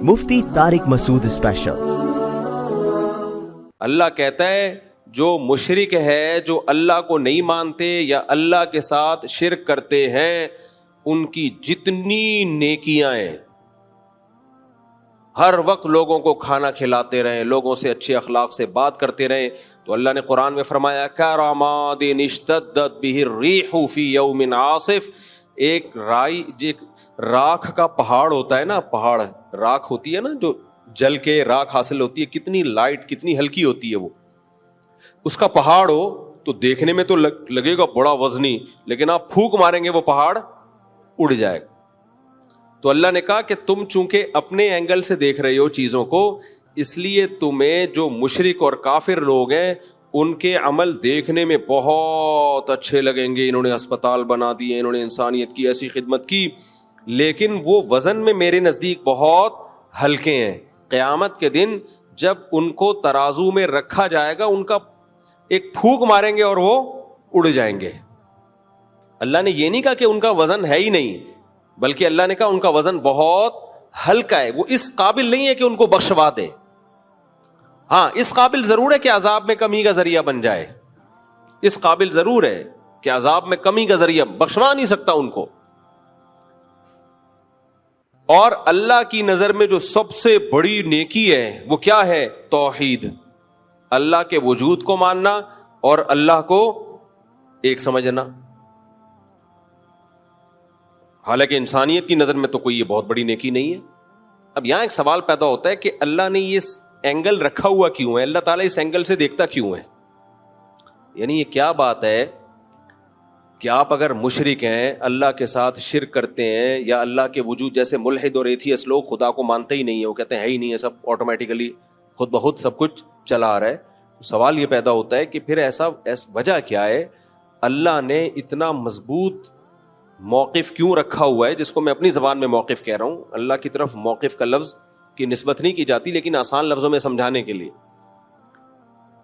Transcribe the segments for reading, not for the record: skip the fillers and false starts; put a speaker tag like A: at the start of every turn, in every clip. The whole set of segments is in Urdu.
A: مفتی طارق مسعود اسپیشل۔
B: اللہ کہتا ہے جو مشرک ہے، جو اللہ کو نہیں مانتے یا اللہ کے ساتھ شرک کرتے ہیں، ان کی جتنی نیکیاں ہیں، ہر وقت لوگوں کو کھانا کھلاتے رہیں، لوگوں سے اچھے اخلاق سے بات کرتے رہیں، تو اللہ نے قرآن میں فرمایا کَرَمَادٍ اشْتَدَّتْ بِهِ الرِّيحُ فِي يَوْمٍ عَاصِفٍ۔ ایک راکھ کا پہاڑ ہوتا ہے نا، پہاڑ راکھ ہوتی ہے نا، جو جل کے راکھ حاصل ہوتی ہے، کتنی لائٹ، کتنی ہلکی ہوتی ہے وہ، اس کا پہاڑ ہو تو دیکھنے میں تو لگے گا بڑا وزنی، لیکن آپ پھونک ماریں گے وہ پہاڑ اڑ جائے گا۔ تو اللہ نے کہا کہ تم چونکہ اپنے اینگل سے دیکھ رہے ہو چیزوں کو، اس لیے تمہیں جو مشرک اور کافر لوگ ہیں ان کے عمل دیکھنے میں بہت اچھے لگیں گے، انہوں نے ہسپتال بنا دیے، انہوں نے انسانیت کی ایسی خدمت کی، لیکن وہ وزن میں میرے نزدیک بہت ہلکے ہیں۔ قیامت کے دن جب ان کو ترازو میں رکھا جائے گا، ان کا ایک پھونک ماریں گے اور وہ اڑ جائیں گے۔ اللہ نے یہ نہیں کہا کہ ان کا وزن ہے ہی نہیں، بلکہ اللہ نے کہا ان کا وزن بہت ہلکا ہے، وہ اس قابل نہیں ہے کہ ان کو بخشوا دے۔ ہاں، اس قابل ضرور ہے کہ عذاب میں کمی کا ذریعہ بن جائے، اس قابل ضرور ہے کہ عذاب میں کمی کا ذریعہ، بخشوا نہیں سکتا ان کو۔ اور اللہ کی نظر میں جو سب سے بڑی نیکی ہے وہ کیا ہے؟ توحید، اللہ کے وجود کو ماننا اور اللہ کو ایک سمجھنا۔ حالانکہ انسانیت کی نظر میں تو کوئی یہ بہت بڑی نیکی نہیں ہے۔ اب یہاں ایک سوال پیدا ہوتا ہے کہ اللہ نے یہ اینگل رکھا ہوا کیوں ہے؟ اللہ تعالیٰ اس اینگل سے دیکھتا کیوں ہے؟ یعنی یہ کیا بات ہے کہ آپ اگر مشرک ہیں، اللہ کے ساتھ شرک کرتے ہیں، یا اللہ کے وجود، جیسے ملحد اور ایتھیسٹ لوگ خدا کو مانتے ہی نہیں ہیں، وہ کہتے ہیں ہے ہی نہیں ہے، سب آٹومیٹیکلی خود بخود سب کچھ چلا آ رہا ہے۔ سوال یہ پیدا ہوتا ہے کہ پھر ایسا وجہ کیا ہے؟ اللہ نے اتنا مضبوط موقف کیوں رکھا ہوا ہے، جس کو میں اپنی زبان میں موقف کہہ رہا ہوں؟ اللہ کی طرف موقف کا لفظ کی نسبت نہیں کی جاتی، لیکن آسان لفظوں میں سمجھانے کے لیے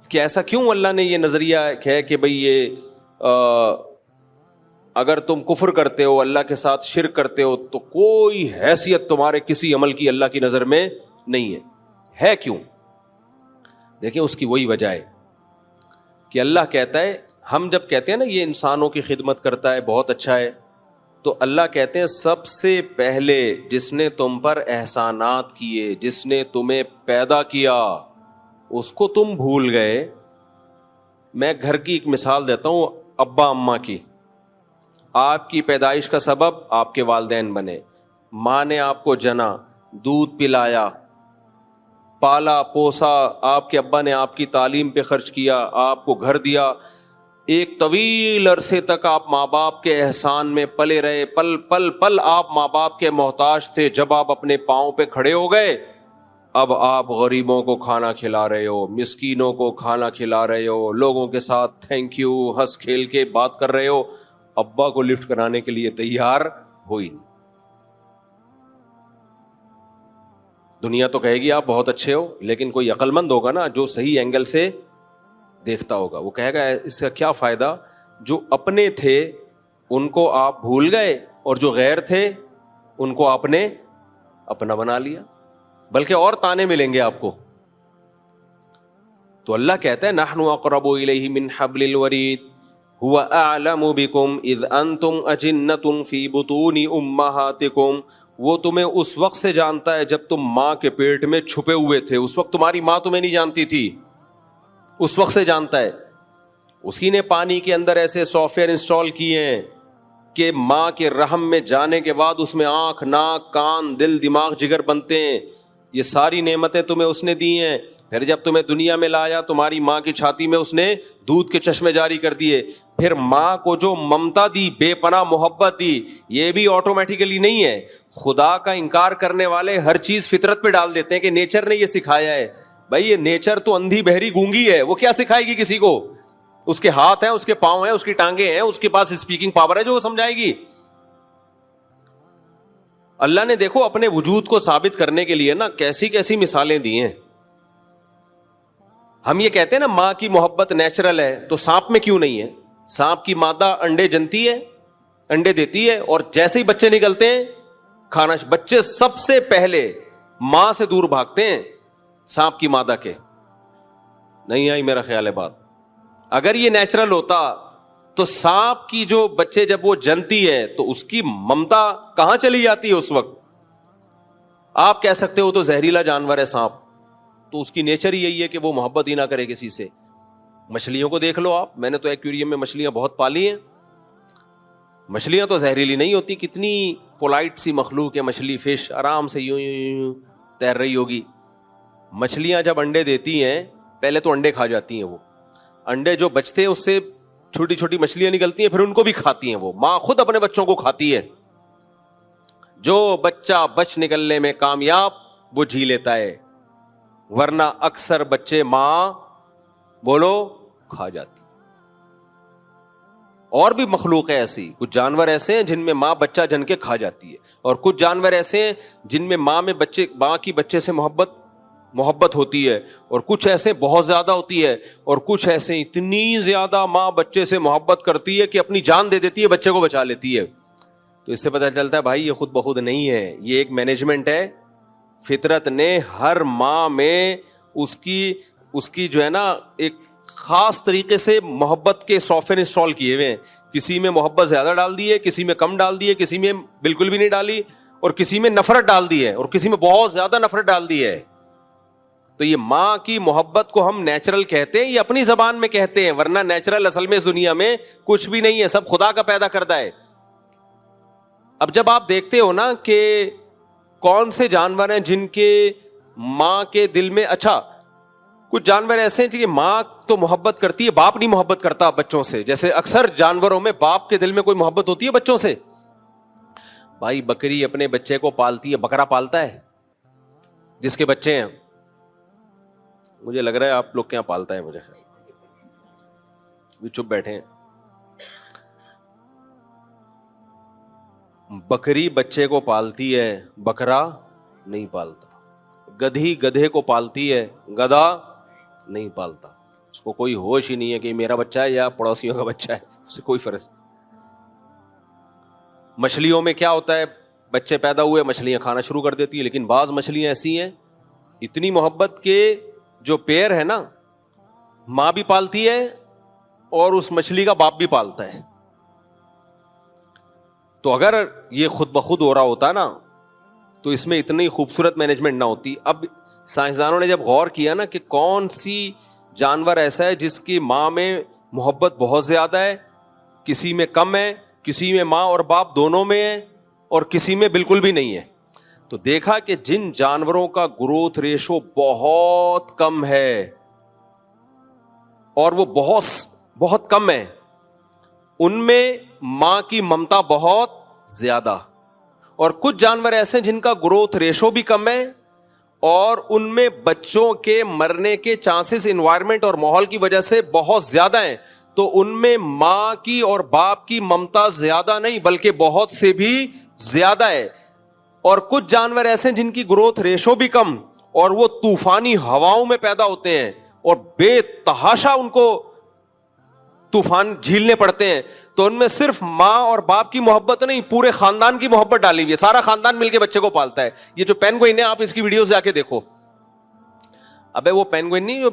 B: کہ ایسا کیوں اللہ نے یہ نظریہ ہے کہ بھئی یہ اگر تم کفر کرتے ہو، اللہ کے ساتھ شرک کرتے ہو، تو کوئی حیثیت تمہارے کسی عمل کی اللہ کی نظر میں نہیں ہے کیوں؟ دیکھیں اس کی وہی وجہ ہے کہ اللہ کہتا ہے، ہم جب کہتے ہیں نا یہ انسانوں کی خدمت کرتا ہے، بہت اچھا ہے، تو اللہ کہتے ہیں سب سے پہلے جس نے تم پر احسانات کیے، جس نے تمہیں پیدا کیا، اس کو تم بھول گئے۔ میں گھر کی ایک مثال دیتا ہوں، ابا اماں کی۔ آپ کی پیدائش کا سبب آپ کے والدین بنے، ماں نے آپ کو جنا، دودھ پلایا، پالا پوسا، آپ کے ابا نے آپ کی تعلیم پہ خرچ کیا، آپ کو گھر دیا، ایک طویل عرصے تک آپ ماں باپ کے احسان میں پلے رہے، پل پل پل آپ ماں باپ کے محتاج تھے۔ جب آپ اپنے پاؤں پہ کھڑے ہو گئے، اب آپ غریبوں کو کھانا کھلا رہے ہو، مسکینوں کو کھانا کھلا رہے ہو، لوگوں کے ساتھ تھینک یو ہنس کھیل کے بات کر رہے ہو، ابا کو لفٹ کرانے کے لیے تیار ہوئی نہیں۔ دنیا تو کہے گی آپ بہت اچھے ہو، لیکن کوئی عقل مند ہوگا نا جو صحیح اینگل سے دیکھتا ہوگا، وہ کہے گا اس کا کیا فائدہ؟ جو اپنے تھے ان کو آپ بھول گئے، اور جو غیر تھے ان کو آپ نے اپنا بنا لیا، بلکہ اور تانے ملیں گے آپ کو۔ تو اللہ کہتا ہے نحن اقرب الیہ من حبل الورید هو اعلم بکم اذ انتم اجنۃ فی بطون امہاتکم۔ وہ تمہیں اس وقت سے جانتا ہے جب تم ماں کے پیٹ میں چھپے ہوئے تھے، اس وقت تمہاری ماں تمہیں نہیں جانتی تھی، اس وقت سے جانتا ہے۔ اسی نے پانی کے اندر ایسے سافٹ ویئر انسٹال کیے ہیں کہ ماں کے رحم میں جانے کے بعد اس میں آنکھ، ناک، کان، دل، دماغ، جگر بنتے ہیں۔ یہ ساری نعمتیں تمہیں اس نے دی ہیں۔ پھر جب تمہیں دنیا میں لایا، تمہاری ماں کی چھاتی میں اس نے دودھ کے چشمے جاری کر دیے۔ پھر ماں کو جو ممتا دی، بے پناہ محبت دی، یہ بھی آٹومیٹیکلی نہیں ہے۔ خدا کا انکار کرنے والے ہر چیز فطرت پہ ڈال دیتے ہیں کہ نیچر نے یہ سکھایا ہے۔ بھائی یہ نیچر تو اندھی بہری گونگی ہے، وہ کیا سکھائے گی کسی کو؟ اس کے ہاتھ ہیں، اس کے پاؤں ہیں، اس کی ٹانگیں ہیں، اس کے پاس اسپیکنگ پاور ہے جو وہ سمجھائے گی۔ اللہ نے دیکھو اپنے وجود کو ثابت کرنے کے لیے نا کیسی کیسی مثالیں دی ہیں۔ ہم یہ کہتے ہیں نا ماں کی محبت نیچرل ہے، تو سانپ میں کیوں نہیں ہے؟ سانپ کی مادہ انڈے جنتی ہے، انڈے دیتی ہے، اور جیسے ہی بچے نکلتے ہیں کھانا، بچے سب سے پہلے ماں سے دور بھاگتے ہیں سانپ کی مادہ کے. نہیں آئی میرا خیال ہے بات. اگر یہ نیچرل ہوتا تو سانپ کی جو بچے جب وہ جنتی ہے تو اس کی ممتا کہاں چلی جاتی ہے اس وقت؟ آپ کہہ سکتے ہو تو زہریلا جانور ہے سانپ, تو اس کی نیچر ہی یہی ہے کہ وہ محبت ہی نہ کرے کسی سے. مچھلیوں کو دیکھ لو آپ, میں نے تو ایکویریم میں مچھلیاں بہت پالی ہیں. مچھلیاں تو زہریلی نہیں ہوتی, کتنی پولائٹ سی مخلوق ہے مچھلی, فش آرام سے یوں یوں یوں تیر رہی ہوگی. مچھلیاں جب انڈے دیتی ہیں پہلے تو انڈے کھا جاتی ہیں, وہ انڈے جو بچتے ہیں اس سے چھوٹی چھوٹی مچھلیاں نکلتی ہیں, پھر ان کو بھی کھاتی ہیں. وہ ماں خود اپنے بچوں کو کھاتی ہے. جو بچہ بچ نکلنے میں کامیاب وہ جی لیتا ہے, ورنہ اکثر بچے ماں بولو کھا جاتی. اور بھی مخلوق ہے ایسی, کچھ جانور ایسے ہیں جن میں ماں بچہ جن کے کھا جاتی ہے, اور کچھ جانور ایسے ہیں جن میں ماں کی بچے سے محبت ہوتی ہے, اور کچھ ایسے بہت زیادہ ہوتی ہے, اور کچھ ایسے اتنی زیادہ ماں بچے سے محبت کرتی ہے کہ اپنی جان دے دیتی ہے, بچے کو بچا لیتی ہے. تو اس سے پتہ چلتا ہے بھائی یہ خود بخود نہیں ہے, یہ ایک مینجمنٹ ہے. فطرت نے ہر ماں میں اس کی جو ہے نا ایک خاص طریقے سے محبت کے سافٹ ویئر انسٹال کیے ہوئے ہیں. کسی میں محبت زیادہ ڈال دی ہے, کسی میں کم ڈال دی ہے, کسی میں بالکل بھی نہیں ڈالی, اور کسی میں نفرت ڈال دی ہے, اور کسی میں بہت زیادہ نفرت ڈال دی ہے. تو یہ ماں کی محبت کو ہم نیچرل کہتے ہیں, یہ اپنی زبان میں کہتے ہیں, ورنہ نیچرل اصل میں اس دنیا میں کچھ بھی نہیں ہے, سب خدا کا پیدا کرتا ہے. اب جب آپ دیکھتے ہو نا کہ کون سے جانور ہیں جن کے ماں کے دل میں, اچھا کچھ جانور ایسے ہیں کہ ماں تو محبت کرتی ہے, باپ نہیں محبت کرتا بچوں سے. جیسے اکثر جانوروں میں باپ کے دل میں کوئی محبت ہوتی ہے بچوں سے. بھائی بکری اپنے بچے کو پالتی ہے, بکرا پالتا ہے جس کے بچے ہیں. مجھے لگ رہا ہے آپ لوگ کے یہاں پالتا ہے, مجھے خیال بھی چپ بیٹھے ہیں. بکری بچے کو پالتی ہے, بکرا نہیں پالتا. گدھی گدھے کو پالتی ہے, گدھا نہیں پالتا. اس کو کوئی ہوش ہی نہیں ہے کہ میرا بچہ ہے یا پڑوسیوں کا بچہ ہے, اسے کوئی فرق. مچھلیوں میں کیا ہوتا ہے, بچے پیدا ہوئے مچھلیاں کھانا شروع کر دیتی ہے, لیکن بعض مچھلیاں ایسی ہیں اتنی محبت کے جو پیر ہے نا, ماں بھی پالتی ہے اور اس مچھلی کا باپ بھی پالتا ہے. تو اگر یہ خود بخود ہو رہا ہوتا نا تو اس میں اتنی خوبصورت مینجمنٹ نہ ہوتی. اب سائنسدانوں نے جب غور کیا نا کہ کون سی جانور ایسا ہے جس کی ماں میں محبت بہت زیادہ ہے, کسی میں کم ہے, کسی میں ماں اور باپ دونوں میں ہے, اور کسی میں بالکل بھی نہیں ہے, تو دیکھا کہ جن جانوروں کا گروتھ ریشو بہت کم ہے اور وہ بہت کم ہے, ان میں ماں کی ممتا بہت زیادہ. اور کچھ جانور ایسے ہیں جن کا گروتھ ریشو بھی کم ہے اور ان میں بچوں کے مرنے کے چانسز انوائرمنٹ اور ماحول کی وجہ سے بہت زیادہ ہیں. تو ان میں ماں کی اور باپ کی ممتا زیادہ نہیں بلکہ بہت سے بھی زیادہ ہے. اور کچھ جانور ایسے ہیں جن کی گروتھ ریشو بھی کم اور وہ طوفانی ہواؤں میں پیدا ہوتے ہیں اور بے تحاشا ان کو طوفان جھیلنے پڑتے ہیں. تو ان میں صرف ماں اور باپ کی محبت نہیں, پورے خاندان کی محبت ڈالی ہوئی ہے, سارا خاندان مل کے بچے کو پالتا ہے. یہ جو پینگوئن ہے آپ اس کی ویڈیوز جا کے دیکھو. ابے وہ پینگوئن نہیں جو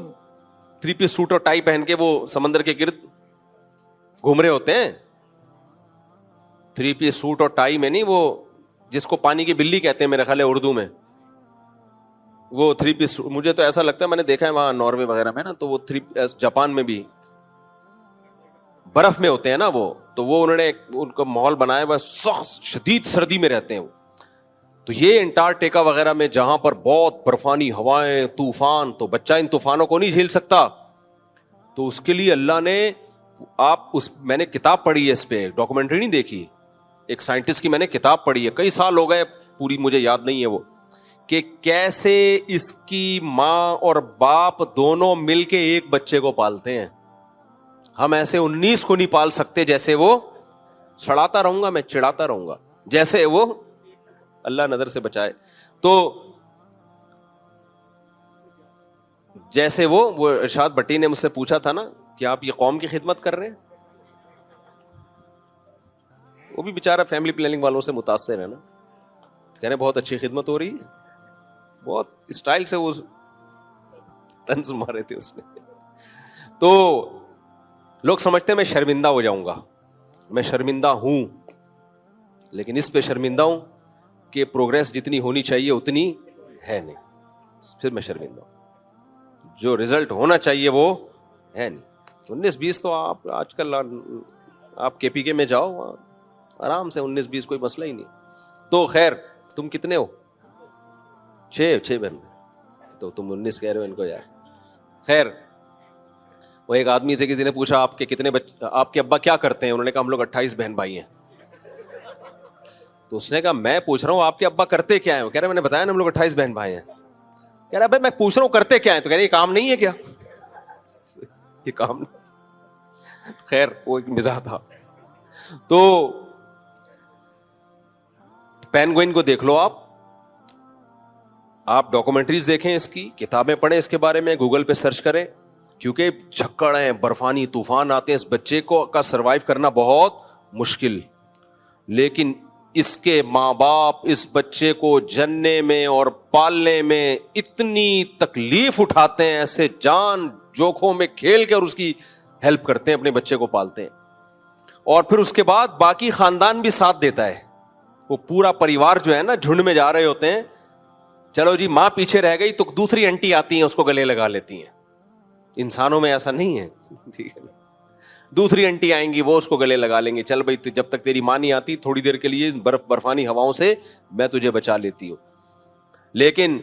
B: 3 پیس سوٹ اور ٹائی پہن کے وہ سمندر کے گرد گھوم رہے ہوتے ہیں, 3 پیس سوٹ اور ٹائی میں نہیں, وہ جس کو پانی کی بلی کہتے ہیں میرے خیال ہے اردو میں, وہ 3 پیس. مجھے تو ایسا لگتا ہے, میں نے دیکھا ہے وہاں ناروے وغیرہ میں نا, تو وہ 3 جاپان میں بھی برف میں ہوتے ہیں نا وہ, تو وہ انہوں نے ان کا ماحول بنایا ہوا, سخت شدید سردی میں رہتے ہیں وہ. تو یہ انٹارکٹیکا وغیرہ میں جہاں پر بہت برفانی ہوائیں, طوفان, تو بچہ ان طوفانوں کو نہیں جھیل سکتا. تو اس کے لیے اللہ نے میں نے کتاب پڑھی ہے اس پہ, ڈاکومنٹری نہیں دیکھی, ایک سائنٹسٹ کی میں نے کتاب پڑھی ہے, کئی سال ہو گئے, پوری مجھے یاد نہیں ہے وہ, کہ کیسے اس کی ماں اور باپ دونوں مل کے ایک بچے کو پالتے ہیں. ہم ایسے 19 کو نہیں پال سکتے جیسے وہ, چڑھاتا رہوں گا میں, چڑھاتا رہوں گا, جیسے وہ, اللہ نظر سے بچائے. تو جیسے وہ ارشاد بٹی نے مجھ سے پوچھا تھا نا کہ آپ یہ قوم کی خدمت کر رہے ہیں, وہ بھی بیچارہ فیملی پلاننگ والوں سے متاثر ہے نا, کہہ رہے بہت اچھی خدمت ہو رہی ہے, بہت اسٹائل سے وہ طنز مارے تھے اس نے. تو لوگ سمجھتے ہیں میں شرمندہ ہو جاؤں گا. میں شرمندہ ہوں, لیکن اس پہ شرمندہ ہوں کہ پروگریس جتنی ہونی چاہیے اتنی ہے نہیں. پھر میں شرمندہ ہوں. جو رزلٹ ہونا چاہیے وہ ہے نہیں. 19-20 تو آپ آج کل آپ کے پی کے میں جاؤ آرام سے 19-20 کوئی مسئلہ ہی نہیں. تو خیر تم کتنے ہو؟ 6 بہن. تو تم 19 کہہ رہے ہو ان کو یار. خیر وہ ایک آدمی سے کسی نے پوچھا آپ کے کتنے بچے, آپ کے ابا کیا کرتے ہیں؟ انہوں نے کہا ہم لوگ 28 بہن بھائی ہیں. تو اس نے کہا میں پوچھ رہا ہوں آپ کے ابا کرتے کیا ہیں؟ کہہ رہے میں نے بتایا نا ہم لوگ 28 بہن بھائی ہیں. کہہ رہا بھائی میں پوچھ رہا ہوں کرتے کیا ہیں؟ تو کہہ رہے یہ کام نہیں ہے کیا؟ یہ کام نہیں. خیر وہ ایک مزاح تھا. تو پینگوئن کو دیکھ لو, آپ ڈاکومنٹریز دیکھیں, اس کی کتابیں پڑھیں اس کے بارے میں, گوگل پہ سرچ کریں, کیونکہ جھکڑ ہیں, برفانی طوفان آتے ہیں, اس بچے کو کا سروائیو کرنا بہت مشکل. لیکن اس کے ماں باپ اس بچے کو جننے میں اور پالنے میں اتنی تکلیف اٹھاتے ہیں, ایسے جان جوکھوں میں کھیل کے اور اس کی ہیلپ کرتے ہیں, اپنے بچے کو پالتے ہیں. اور پھر اس کے بعد باقی خاندان بھی ساتھ دیتا ہے. وہ پورا پریوار جو ہے نا جھنڈ میں جا رہے ہوتے ہیں, چلو جی ماں پیچھے رہ گئی تو دوسری انٹی آتی ہیں اس کو گلے لگا لیتی ہیں. انسانوں میں ایسا نہیں ہے, ٹھیک ہے نا. دوسری انٹی آئیں گی وہ اس کو گلے لگا لیں گے, چل بھائی جب تک تیری ماں نہیں آتی تھوڑی دیر کے لیے برفانی ہواؤں سے میں تجھے بچا لیتی ہوں. لیکن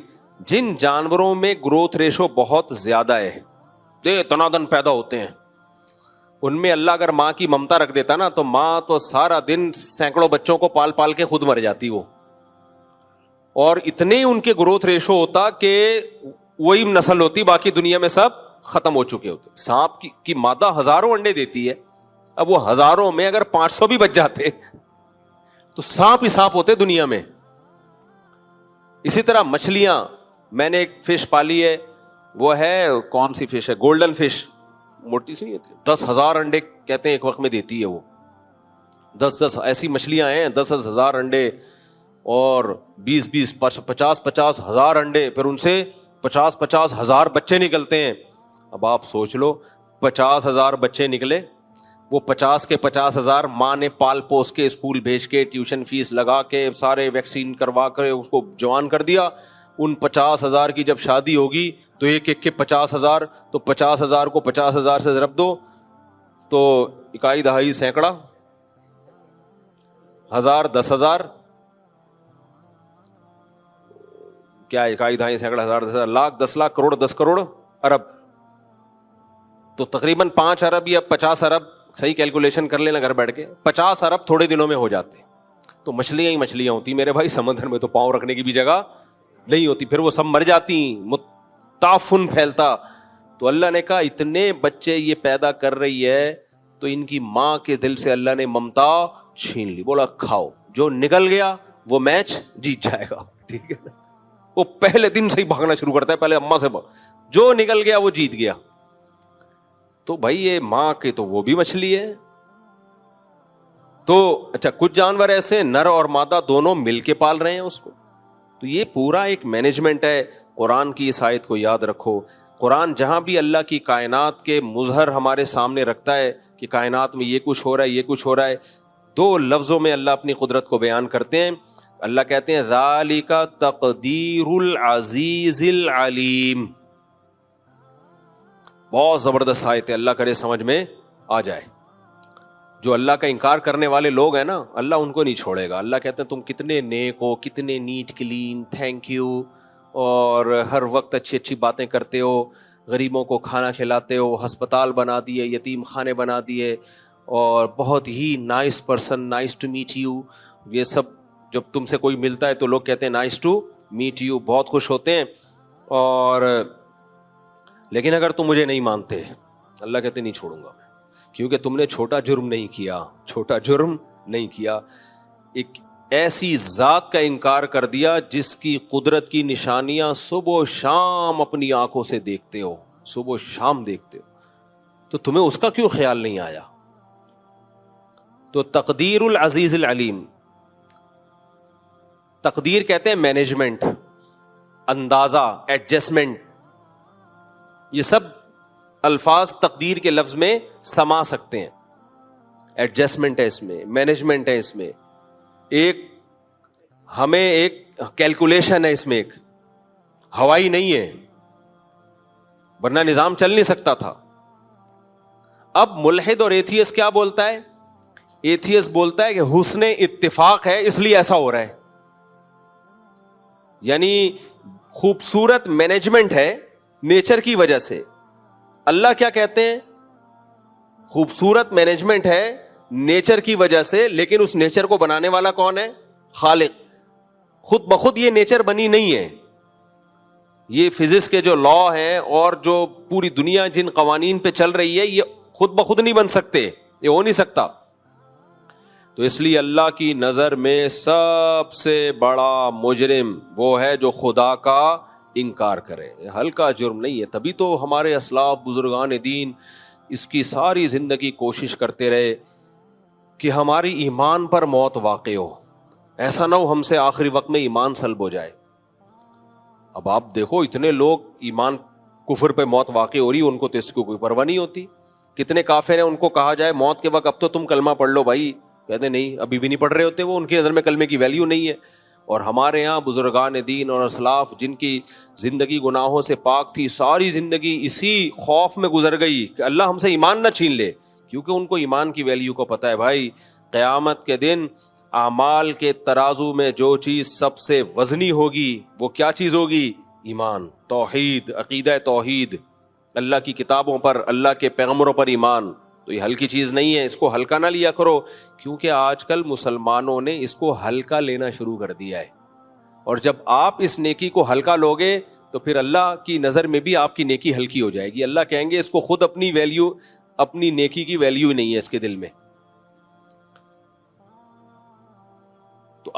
B: جن جانوروں میں گروتھ ریشو بہت زیادہ ہے, تنادن پیدا ہوتے ہیں, ان میں اللہ اگر ماں کی ممتا رکھ دیتا نا تو ماں تو سارا دن سینکڑوں بچوں کو پال پال کے خود مر جاتی وہ. اور اتنے ان کے گروتھ ریشو ہوتا کہ وہی نسل ہوتی, باقی دنیا میں سب ختم ہو چکے ہوتے. سانپ کی مادہ ہزاروں انڈے دیتی ہے, اب وہ ہزاروں میں اگر 500 بھی بچ جاتے تو سانپ ہی سانپ ہوتے دنیا میں. اسی طرح مچھلیاں, میں نے ایک فش پالی ہے, وہ ہے کون سی فش ہے, گولڈن فش, موٹی سی نہیں ہوتی, 10,000 انڈے کہتے ہیں ایک وقت میں دیتی ہے وہ. 10 ایسی مچھلیاں ہیں, 10,000 انڈے اور 20 50 ہزار انڈے, پھر ان سے 50 ہزار بچے نکلتے ہیں. اب آپ سوچ لو 50,000 بچے نکلے, وہ 50 کے 50,000 ماں نے پال پوس کے اسکول بھیج کے ٹیوشن فیس لگا کے سارے ویکسین کروا کر اس کو جوان کر دیا. ان 50,000 کی جب شادی ہوگی تو ایک ایک کے 50,000, تو 50,000 کو 50,000 سے ضرب دو تو اکائی دہائی سینکڑا, ہزار, 10,000, کیا اکائی دہائی سینکڑا, ہزار, 10,000, لاکھ, 10 لاکھ, کروڑ, 10 کروڑ, ارب, تو تقریباً 5 ارب یا 50 ارب, صحیح کیلکولیشن کر لینا گھر بیٹھ کے, 50 ارب تھوڑے دنوں میں ہو جاتے. تو مچھلیاں ہی مچھلیاں ہوتی میرے بھائی, سمندر میں تو پاؤں رکھنے کی بھی جگہ نہیں ہوتی, پھر وہ سب مر جاتی, تعفن پھیلتا. تو اللہ نے کہا اتنے بچے یہ پیدا کر رہی ہے تو ان کی ماں کے دل سے اللہ نے ممتا چھین لی, بولا کھاؤ, جو نکل گیا وہ میچ جیت جائے گا. ٹھیک ہے نا, وہ پہلے دن سے ہی بھاگنا شروع کرتا ہے, پہلے اماں سے جو نکل گیا وہ جیت گیا. تو بھائی یہ ماں کے تو وہ بھی مچھلی ہے. تو اچھا کچھ جانور ایسے نر اور مادہ دونوں مل کے پال رہے ہیں اس کو. تو یہ پورا ایک مینجمنٹ ہے. قرآن کی اس آیت کو یاد رکھو, قرآن جہاں بھی اللہ کی کائنات کے مظہر ہمارے سامنے رکھتا ہے کہ کائنات میں یہ کچھ ہو رہا ہے, یہ کچھ ہو رہا ہے, 2 لفظوں میں اللہ اپنی قدرت کو بیان کرتے ہیں. اللہ کہتے ہیں ذالک تقدیر العزیز العلیم. بہت زبردست آیت ہے, اللہ کرے سمجھ میں آ جائے. جو اللہ کا انکار کرنے والے لوگ ہیں نا, اللہ ان کو نہیں چھوڑے گا. اللہ کہتے ہیں تم کتنے نیک ہو, کتنے نیٹ کلین, تھینک یو, اور ہر وقت اچھی اچھی باتیں کرتے ہو, غریبوں کو کھانا کھلاتے ہو, ہسپتال بنا دیے, یتیم خانے بنا دیے, اور بہت ہی nice person, nice to meet you. یہ سب جب تم سے کوئی ملتا ہے تو لوگ کہتے ہیں نائس ٹو میٹ یو, بہت خوش ہوتے ہیں. اور لیکن اگر تم مجھے نہیں مانتے, اللہ کہتے نہیں چھوڑوں گا میں, کیونکہ تم نے چھوٹا جرم نہیں کیا, چھوٹا جرم نہیں کیا. ایک ایسی ذات کا انکار کر دیا جس کی قدرت کی نشانیاں صبح و شام اپنی آنکھوں سے دیکھتے ہو, صبح و شام دیکھتے ہو, تو تمہیں اس کا کیوں خیال نہیں آیا؟ تو تقدیر العزیز العلیم, تقدیر کہتے ہیں مینجمنٹ. اندازہ، ایڈجسٹمنٹ، یہ سب الفاظ تقدیر کے لفظ میں سما سکتے ہیں. ایڈجسٹمنٹ ہے اس میں، مینجمنٹ ہے اس میں، ہمیں ایک کیلکولیشن ہے اس میں، ایک ہوائی نہیں ہے، ورنہ نظام چل نہیں سکتا تھا. اب ملحد اور ایتھیس کیا بولتا ہے؟ ایتھیس بولتا ہے کہ حسن اتفاق ہے اس لیے ایسا ہو رہا ہے، یعنی خوبصورت مینجمنٹ ہے نیچر کی وجہ سے. اللہ کیا کہتے ہیں؟ خوبصورت مینجمنٹ ہے نیچر کی وجہ سے، لیکن اس نیچر کو بنانے والا کون ہے؟ خالق. خود بخود یہ نیچر بنی نہیں ہے. یہ فزکس کے جو لا ہیں اور جو پوری دنیا جن قوانین پہ چل رہی ہے، یہ خود بخود نہیں بن سکتے، یہ ہو نہیں سکتا. تو اس لیے اللہ کی نظر میں سب سے بڑا مجرم وہ ہے جو خدا کا انکار کرے. ہلکا جرم نہیں ہے. تبھی تو ہمارے اسلاف بزرگان دین اس کی ساری زندگی کوشش کرتے رہے کہ ہماری ایمان پر موت واقع ہو. ایسا نہ ہو ہم سے آخری وقت میں ایمان سلب ہو جائے. اب آپ دیکھو اتنے لوگ ایمان کفر پہ موت واقع ہو رہی ہے، ان کو تو اس کو کوئی پرواہ نہیں ہوتی. کتنے کافر ہیں ان کو کہا جائے موت کے وقت اب تو تم کلمہ پڑھ لو بھائی، کہتے نہیں ابھی بھی نہیں پڑھ رہے ہوتے. وہ ان کی نظر میں کلمے کی ویلیو نہیں ہے. اور ہمارے یہاں بزرگان دین اور اسلاف جن کی زندگی گناہوں سے پاک تھی، ساری زندگی اسی خوف میں گزر گئی کہ اللہ ہم سے ایمان نہ چھین لے، کیونکہ ان کو ایمان کی ویلیو کو پتہ ہے. بھائی قیامت کے دن اعمال کے ترازو میں جو چیز سب سے وزنی ہوگی وہ کیا چیز ہوگی؟ ایمان، توحید، عقیدہ توحید، اللہ کی کتابوں پر، اللہ کے پیغمبروں پر ایمان. تو یہ ہلکی چیز نہیں ہے، اس کو ہلکا نہ لیا کرو، کیونکہ آج کل مسلمانوں نے اس کو ہلکا لینا شروع کر دیا ہے. اور جب آپ اس نیکی کو ہلکا لوگے تو پھر اللہ کی نظر میں بھی آپ کی نیکی ہلکی ہو جائے گی. اللہ کہیں گے اس کو خود اپنی ویلیو، اپنی نیکی کی ویلیو نہیں ہے اس کے دل میں. تو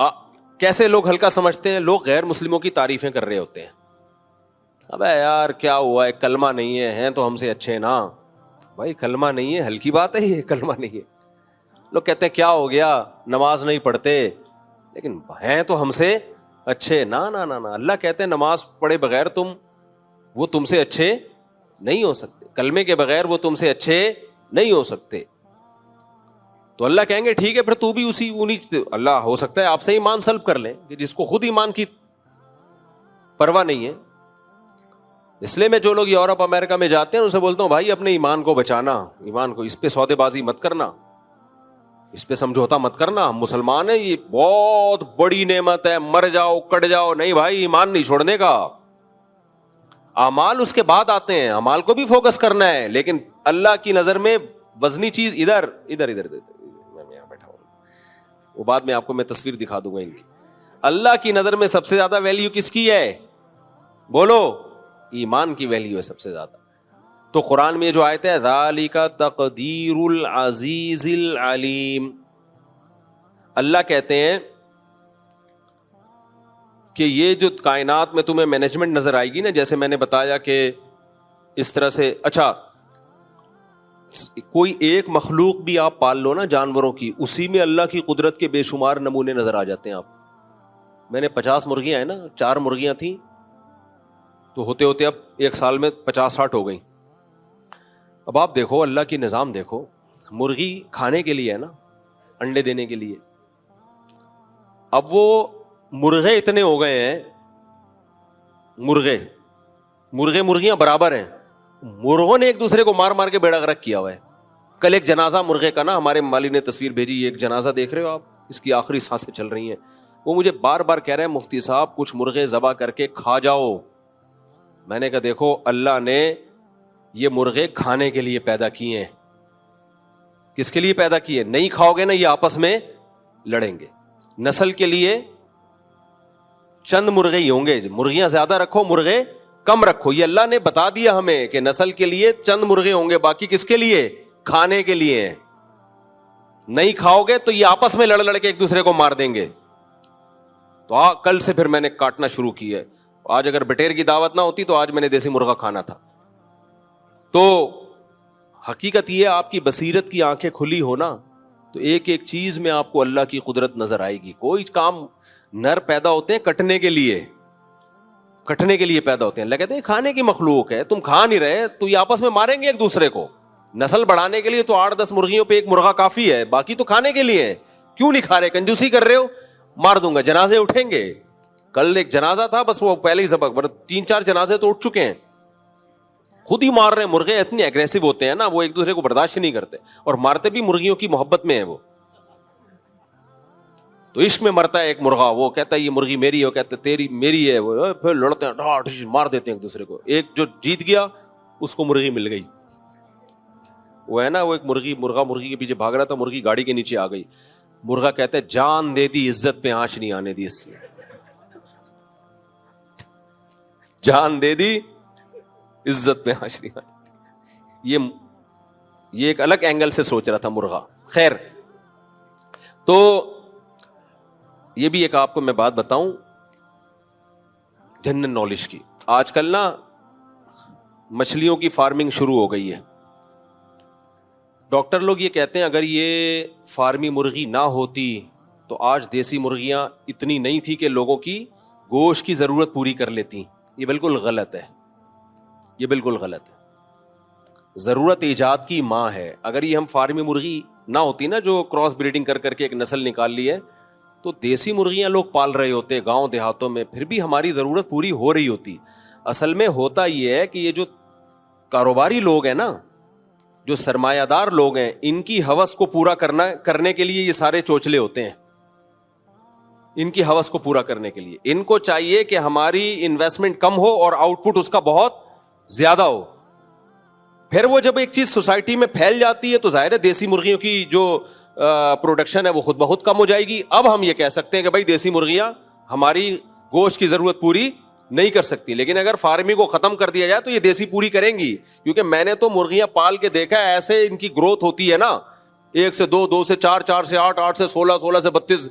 B: کیسے لوگ ہلکا سمجھتے ہیں؟ لوگ غیر مسلموں کی تعریفیں کر رہے ہوتے ہیں. ابے یار کیا ہوا ہے، کلمہ نہیں ہے، ہیں تو ہم سے اچھے نا. بھائی کلمہ نہیں ہے، ہلکی بات ہے یہ، کلمہ نہیں ہے. لوگ کہتے ہیں کیا ہو گیا، نماز نہیں پڑھتے، لیکن ہیں تو ہم سے اچھے. نا نا نا نا، اللہ کہتے ہیں نماز پڑھے بغیر وہ تم سے اچھے نہیں ہو سکتے، کلمے کے بغیر وہ تم سے اچھے نہیں ہو سکتے. تو اللہ کہیں گے ٹھیک ہے پھر تو بھی اللہ ہو سکتا ہے آپ سے ایمان سلب کر لیں، کہ جس کو خود ایمان کی پرواہ نہیں ہے. اس لیے میں جو لوگ یورپ امریکہ میں جاتے ہیں ان سے بولتا ہوں بھائی اپنے ایمان کو بچانا، ایمان کو، اس پہ سودے بازی مت کرنا، اس پہ سمجھوتا مت کرنا. ہم مسلمان ہیں، یہ بہت بڑی نعمت ہے، مر جاؤ کٹ جاؤ نہیں بھائی، ایمان نہیں چھوڑنے کا. اعمال اس کے بعد آتے ہیں، اعمال کو بھی فوکس کرنا ہے، لیکن اللہ کی نظر میں وزنی چیز ادھر ادھر ادھر. میں یہاں بیٹھا ہوں، وہ بعد میں آپ کو میں تصویر دکھا دوں گا ان کی. اللہ کی نظر میں سب سے زیادہ ویلیو کس کی ہے؟ بولو، ایمان کی ویلیو ہے سب سے زیادہ. تو قرآن میں جو آیت ہے ذالک تقدیر العزیز العلیم، اللہ کہتے ہیں کہ یہ جو کائنات میں تمہیں مینجمنٹ نظر آئے گی نا، جیسے میں نے بتایا کہ اس طرح سے، اچھا کوئی ایک مخلوق بھی آپ پال لو نا جانوروں کی، اسی میں اللہ کی قدرت کے بے شمار نمونے نظر آ جاتے ہیں. آپ میں نے 50 مرغیاں ہیں نا، 4 مرغیاں تھیں تو ہوتے ہوتے اب ایک سال میں 50-60 ہو گئی. اب آپ دیکھو اللہ کی نظام دیکھو، مرغی کھانے کے لیے ہے نا، انڈے دینے کے لیے. اب وہ مرغے اتنے ہو گئے ہیں، مرغیاں برابر ہیں، مرغوں نے ایک دوسرے کو مار مار کے بیڑا غرق کیا ہوا ہے. کل ایک جنازہ مرغے کا نا، ہمارے مالی نے تصویر بھیجی، ایک جنازہ دیکھ رہے ہو آپ، اس کی آخری سانسیں چل رہی ہیں. وہ مجھے بار بار کہہ رہے ہیں مفتی صاحب کچھ مرغے ذبح کر کے کھا جاؤ. میں نے کہا دیکھو اللہ نے یہ مرغے کھانے کے لیے پیدا کیے ہیں. کس کے لیے پیدا کیے؟ نہیں کھاؤ گے نا یہ آپس میں لڑیں گے. نسل کے لیے چند مرغے ہی ہوں گے، مرغیاں زیادہ رکھو مرغے کم رکھو. یہ اللہ نے بتا دیا ہمیں کہ نسل کے لیے چند مرغے ہوں گے، باقی کس کے لیے؟ کھانے کے لیے. نہیں کھاؤ گے تو یہ آپس میں لڑ لڑ کے ایک دوسرے کو مار دیں گے. تو کل سے پھر میں نے کاٹنا شروع کی ہے. آج اگر بٹیر کی دعوت نہ ہوتی تو آج میں نے دیسی مرغا کھانا تھا. تو حقیقت یہ آپ کی بصیرت کی آنکھیں کھلی ہونا تو ایک ایک چیز میں آپ کو اللہ کی قدرت نظر آئے گی. کوئی کام نر پیدا ہوتے ہیں کٹنے کے لیے، کٹنے کے لیے پیدا ہوتے ہیں. اللہ کہتے ہیں کھانے کی مخلوق ہے, تم کھا نہیں رہے تو یہ آپس میں ماریں گے ایک دوسرے کو. نسل بڑھانے کے لیے تو 8-10 مرغیوں پہ ایک مرغا کافی ہے, باقی تو کھانے کے لیے ہے. کیوں نہیں کھا رہے, کنجوسی کر رہے ہو, مار دوں گا. جنازے اٹھیں گے. کل ایک جنازہ تھا, بس وہ پہلے ہی سبق 3-4 جنازے تو اٹھ چکے ہیں, خود ہی مار رہے ہیں. مرغے اتنے ایگریسو ہوتے ہیں نا, وہ ایک دوسرے کو برداشت نہیں کرتے, اور مارتے بھی مرغیوں کی محبت میں ہیں. وہ تو عشق میں مرتا ہے ایک مرغا, وہ کہتا ہے یہ مرغی میری ہے, وہ کہتا ہے تیری میری ہے. وہ پھر لڑتے ہیں, مار دیتے ہیں ایک دوسرے کو. ایک جو جیت گیا اس کو مرغی مل گئی. وہ ہے نا, وہ ایک مرغی کے پیچھے بھاگ رہا تھا, مرغی گاڑی کے نیچے آ گئی. مرغا کہتا ہے جان دے دی, عزت پہ آنچ نہیں آنے دی. اس نے جان دے دی, عزت پہ آنچ نہیں آنے دی. یہ ایک الگ اینگل سے سوچ رہا تھا مرغا. خیر, تو یہ بھی ایک آپ کو میں بات بتاؤں جنرل نالج کی. آج کل نا مچھلیوں کی فارمنگ شروع ہو گئی ہے. ڈاکٹر لوگ یہ کہتے ہیں اگر یہ فارمی مرغی نہ ہوتی تو آج دیسی مرغیاں اتنی نہیں تھی کہ لوگوں کی گوشت کی ضرورت پوری کر لیتی. یہ بالکل غلط ہے, یہ بالکل غلط ہے. ضرورت ایجاد کی ماں ہے. اگر یہ ہم فارمی مرغی نہ ہوتی نا, جو کراس بریڈنگ کر کے ایک نسل نکال لی ہے, تو دیسی مرغیاں لوگ پال رہے ہوتے گاؤں دیہاتوں میں, پھر بھی ہماری ضرورت پوری ہو رہی ہوتی. اصل میں ہوتا یہ ہے کہ یہ جو کاروباری لوگ ہیں نا, جو سرمایہ دار لوگ ہیں, ان کی ہوس کو پورا کرنے کے لیے یہ سارے چوچلے ہوتے ہیں. ان کی ہوس کو پورا کرنے کے لیے ان کو چاہیے کہ ہماری انویسٹمنٹ کم ہو اور آؤٹ پٹ اس کا بہت زیادہ ہو. پھر وہ جب ایک چیز سوسائٹی میں پھیل جاتی ہے تو ظاہر ہے دیسی مرغیوں کی جو پروڈکشن ہے وہ خود بخود کم ہو جائے گی. اب ہم یہ کہہ سکتے ہیں کہ بھائی دیسی مرغیاں ہماری گوشت کی ضرورت پوری نہیں کر سکتی, لیکن اگر فارمنگ کو ختم کر دیا جائے تو یہ دیسی پوری کریں گی. کیونکہ میں نے تو مرغیاں پال کے دیکھا ہے, ایسے ان کی گروتھ ہوتی ہے نا, 1 سے 2, 2 سے 4, 4 سے 8, 8 سے 16, 16 سے 32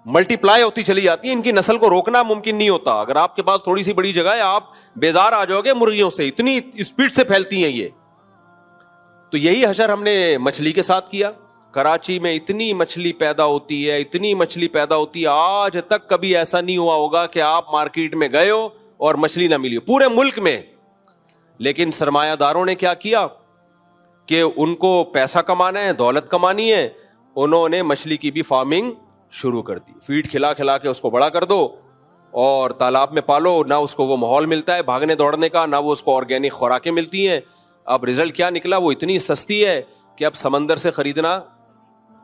B: ملٹی پلائی ہوتی چلی جاتی ہے. ان کی نسل کو روکنا ممکن نہیں ہوتا. اگر آپ کے پاس تھوڑی سی بڑی جگہ ہے, آپ بیزار آ جاؤ گے مرغیوں سے, اتنی اسپیڈ سے پھیلتی ہیں یہ. تو یہی حشر ہم نے مچھلی کے ساتھ کیا. کراچی میں اتنی مچھلی پیدا ہوتی ہے, اتنی مچھلی پیدا ہوتی ہے, آج تک کبھی ایسا نہیں ہوا ہوگا کہ آپ مارکیٹ میں گئے ہو اور مچھلی نہ ملی ہو پورے ملک میں. لیکن سرمایہ داروں نے کیا کیا کہ ان کو پیسہ کمانا ہے, دولت کمانی ہے, انہوں نے مچھلی کی بھی فارمنگ شروع کر دی. فیڈ کھلا کھلا کے اس کو بڑا کر دو اور تالاب میں پالو. نہ اس کو وہ ماحول ملتا ہے بھاگنے دوڑنے کا, نہ وہ اس کو آرگینک خوراکیں ملتی ہیں. اب رزلٹ کیا نکلا, وہ اتنی سستی ہے کہ اب سمندر سے خریدنا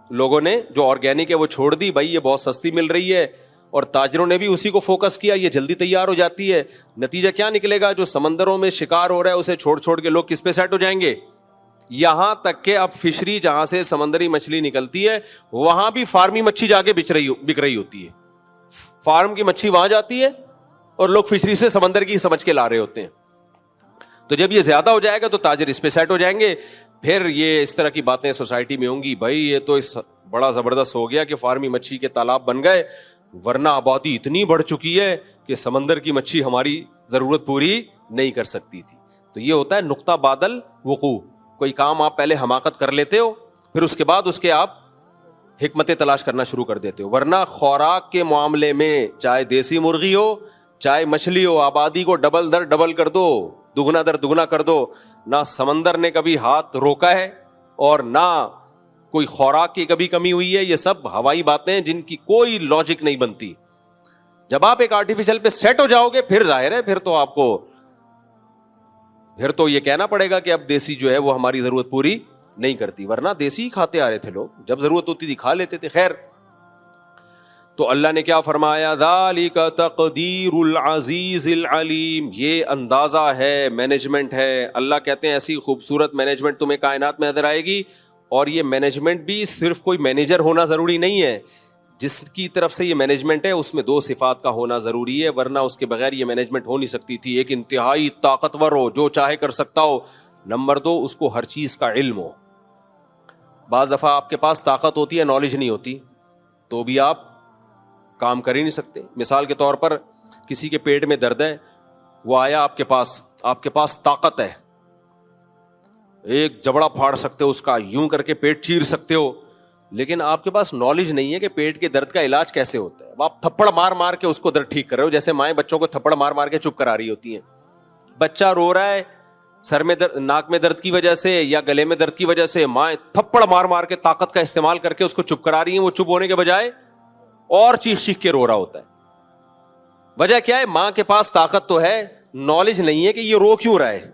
B: لوگوں نے جو آرگینک ہے وہ چھوڑ دی. بھائی یہ بہت سستی مل رہی ہے, اور تاجروں نے بھی اسی کو فوکس کیا, یہ جلدی تیار ہو جاتی ہے. نتیجہ کیا نکلے گا, جو سمندروں میں شکار ہو رہا ہے اسے چھوڑ چھوڑ کے لوگ کس پہ سیٹ ہو جائیں گے. یہاں تک کہ اب فشری جہاں سے سمندری مچھلی نکلتی ہے وہاں بھی فارمی مچھلی جا کے بک رہی ہوتی ہے. فارم کی مچھلی وہاں جاتی ہے اور لوگ فشری سے سمندر کی سمجھ کے لا رہے ہوتے ہیں. تو جب یہ زیادہ ہو جائے گا تو تاجر اس پہ سیٹ ہو جائیں گے. پھر یہ اس طرح کی باتیں سوسائٹی میں ہوں گی, بھائی یہ تو بڑا زبردست ہو گیا کہ فارمی مچھلی کے تالاب بن گئے, ورنہ آبادی اتنی بڑھ چکی ہے کہ سمندر کی مچھلی ہماری ضرورت پوری نہیں کر سکتی تھی. تو یہ ہوتا ہے نقطہ بعدل وقوع. کوئی کام آپ پہلے حماقت کر لیتے ہو, پھر اس کے بعد اس کے آپ حکمتیں تلاش کرنا شروع کر دیتے ہو. ورنہ خوراک کے معاملے میں چاہے دیسی مرغی ہو چاہے مچھلی ہو, آبادی کو ڈبل در ڈبل کر دو, دگنا در دگنا کر دو. نہ سمندر نے کبھی ہاتھ روکا ہے اور نہ کوئی خوراک کی کبھی کمی ہوئی ہے. یہ سب ہوائی باتیں جن کی کوئی لاجک نہیں بنتی. جب آپ ایک آرٹیفیشل پہ سیٹ ہو جاؤ گے پھر ظاہر ہے پھر تو آپ کو یہ کہنا پڑے گا کہ اب دیسی جو ہے وہ ہماری ضرورت پوری نہیں کرتی. ورنہ دیسی ہی کھاتے آ رہے تھے لوگ, جب ضرورت ہوتی تھی کھا لیتے تھے. خیر, تو اللہ نے کیا فرمایا, ذالک تقدیر العزیز العلیم. یہ اندازہ ہے, مینجمنٹ ہے. اللہ کہتے ہیں ایسی خوبصورت مینجمنٹ تمہیں کائنات میں نظر آئے گی. اور یہ مینجمنٹ بھی صرف کوئی مینیجر ہونا ضروری نہیں ہے. جس کی طرف سے یہ مینجمنٹ ہے اس میں 2 صفات کا ہونا ضروری ہے, ورنہ اس کے بغیر یہ مینجمنٹ ہو نہیں سکتی تھی. ایک انتہائی طاقتور ہو, جو چاہے کر سکتا ہو. نمبر 2, اس کو ہر چیز کا علم ہو. بعض دفعہ آپ کے پاس طاقت ہوتی ہے, نالج نہیں ہوتی, تو بھی آپ کام کر ہی نہیں سکتے. مثال کے طور پر کسی کے پیٹ میں درد ہے, وہ آیا آپ کے پاس طاقت ہے, ایک جبڑا پھاڑ سکتے ہو اس کا, یوں کر کے پیٹ چیر سکتے ہو, لیکن آپ کے پاس نالج نہیں ہے کہ پیٹ کے درد کا علاج کیسے ہوتا ہے. آپ تھپڑ مار مار کے اس کو درد ٹھیک کر رہے ہو, جیسے مائیں بچوں کو تھپڑ مار مار کے چپ کرا رہی ہوتی ہیں. بچہ رو رہا ہے سر میں درد, ناک میں درد کی وجہ سے یا گلے میں درد کی وجہ سے, مائیں تھپڑ مار مار کے طاقت کا استعمال کر کے اس کو چپ کرا رہی ہیں. وہ چپ ہونے کے بجائے اور چیخ چیخ کے رو رہا ہوتا ہے. وجہ کیا ہے؟ ماں کے پاس طاقت تو ہے, نالج نہیں ہے کہ یہ رو کیوں رہا ہے.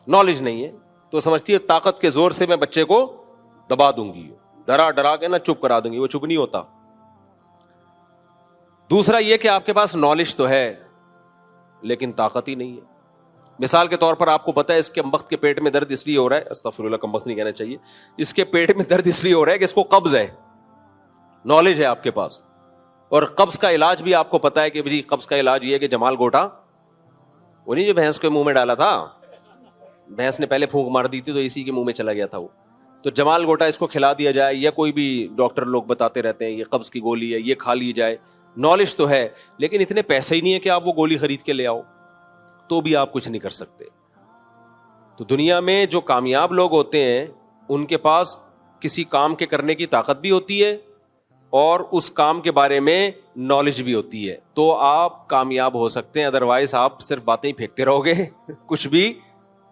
B: نالج نہیں ہے تو سمجھتی ہے طاقت کے زور سے میں بچے کو دبا دوں گی, ڈرا ڈرا کے نا چپ کرا دوں گی. وہ چپ نہیں ہوتا. دوسرا یہ کہ آپ کے پاس نالج تو ہے لیکن طاقت ہی نہیں ہے. مثال کے طور پر آپ کو پتا ہے اس کے کمبخت کے پیٹ میں درد اس لیے ہو رہا ہے, استغفر اللہ کمبخت نہیں کہنا چاہیے, اس کے پیٹ میں درد اس لیے ہو رہا ہے کہ اس کو قبض ہے. نالج ہے آپ کے پاس, اور قبض کا علاج بھی آپ کو پتا ہے کہ جی قبض کا علاج یہ ہے کہ جمال گوٹا, وہ نہیں جو بھینس کے منہ میں ڈالا تھا, بھینس نے پہلے پھونک مار دی تھی تو اسی کے منہ میں چلا گیا تھا وہ, تو جمال گوٹا اس کو کھلا دیا جائے, یا کوئی بھی ڈاکٹر لوگ بتاتے رہتے ہیں یہ قبض کی گولی ہے یہ کھا لی جائے. نالج تو ہے لیکن اتنے پیسے ہی نہیں ہے کہ آپ وہ گولی خرید کے لے آؤ, تو بھی آپ کچھ نہیں کر سکتے. تو دنیا میں جو کامیاب لوگ ہوتے ہیں ان کے پاس کسی کام کے کرنے کی طاقت بھی ہوتی ہے اور اس کام کے بارے میں نالج بھی ہوتی ہے, تو آپ کامیاب ہو سکتے ہیں. ادروائز آپ صرف باتیں ہی پھینکتے رہو گے کچھ بھی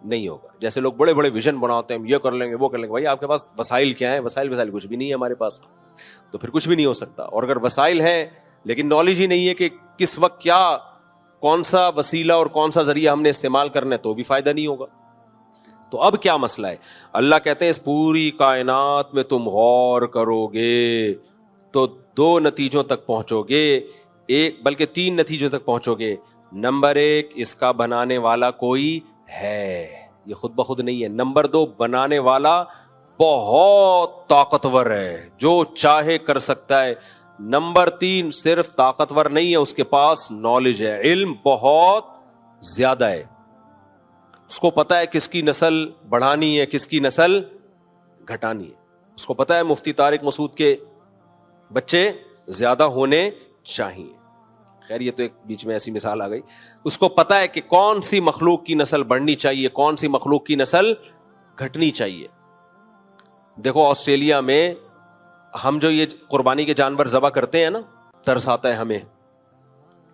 B: نہیں ہوگا. جیسے لوگ بڑے بڑے ویژن بناتے ہیں, یہ کر لیں گے وہ کر لیں گے. بھائی آپ کے پاس وسائل کیا ہیں؟ وسائل کچھ بھی نہیں ہے ہمارے پاس, تو پھر کچھ بھی نہیں ہو سکتا. اور اگر وسائل ہیں لیکن نالج ہی نہیں ہے کہ کس وقت کیا کون سا وسیلہ اور کون سا ذریعہ ہم نے استعمال کرنا ہے, تو بھی فائدہ نہیں ہوگا. تو اب کیا مسئلہ ہے؟ اللہ کہتے ہیں اس پوری کائنات میں تم غور کرو گے تو 2 نتیجوں تک پہنچو گے, ایک بلکہ 3 نتیجوں تک پہنچو گے. نمبر 1, اس کا بنانے والا کوئی ہے, یہ خود بخود نہیں ہے. نمبر 2, بنانے والا بہت طاقتور ہے, جو چاہے کر سکتا ہے. نمبر 3, صرف طاقتور نہیں ہے, اس کے پاس نالج ہے, علم بہت زیادہ ہے. اس کو پتا ہے کس کی نسل بڑھانی ہے کس کی نسل گھٹانی ہے. اس کو پتا ہے مفتی طارق مسعود کے بچے زیادہ ہونے چاہیے. خیر یہ تو ایک بیچ میں ایسی مثال آ گئی. اس کو پتا ہے کہ کون سی مخلوق کی نسل بڑھنی چاہیے, کون سی مخلوق کی نسل گھٹنی چاہیے. دیکھو آسٹریلیا میں ہم جو یہ قربانی کے جانور ذبح کرتے ہیں نا, ترس آتا ہے ہمیں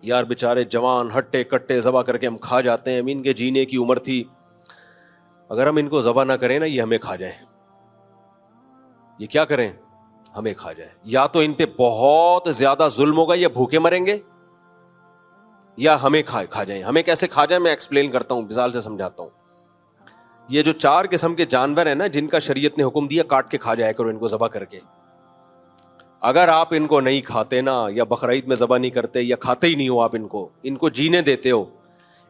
B: یار, بیچارے جوان ہٹے کٹے ذبح کر کے ہم کھا جاتے ہیں. ان کے جینے کی عمر تھی, اگر ہم ان کو ذبح نہ کریں نا یہ ہمیں کھا جائیں. یہ کیا کریں؟ ہمیں کھا جائیں. یا تو ان پہ بہت زیادہ ظلم ہوگا, یا بھوکے مریں گے, یا ہمیں کھا جائیں. ہمیں کیسے کھا جائیں میں ایکسپلین کرتا ہوں, مثال سے سمجھاتا ہوں. یہ جو 4 قسم کے جانور ہیں نا جن کا شریعت نے حکم دیا کاٹ کے کھا جایا کرو ان کو ذبح کر کے, اگر آپ ان کو نہیں کھاتے نا, یا بقرعید میں ذبح نہیں کرتے, یا کھاتے ہی نہیں ہو آپ ان کو جینے دیتے ہو,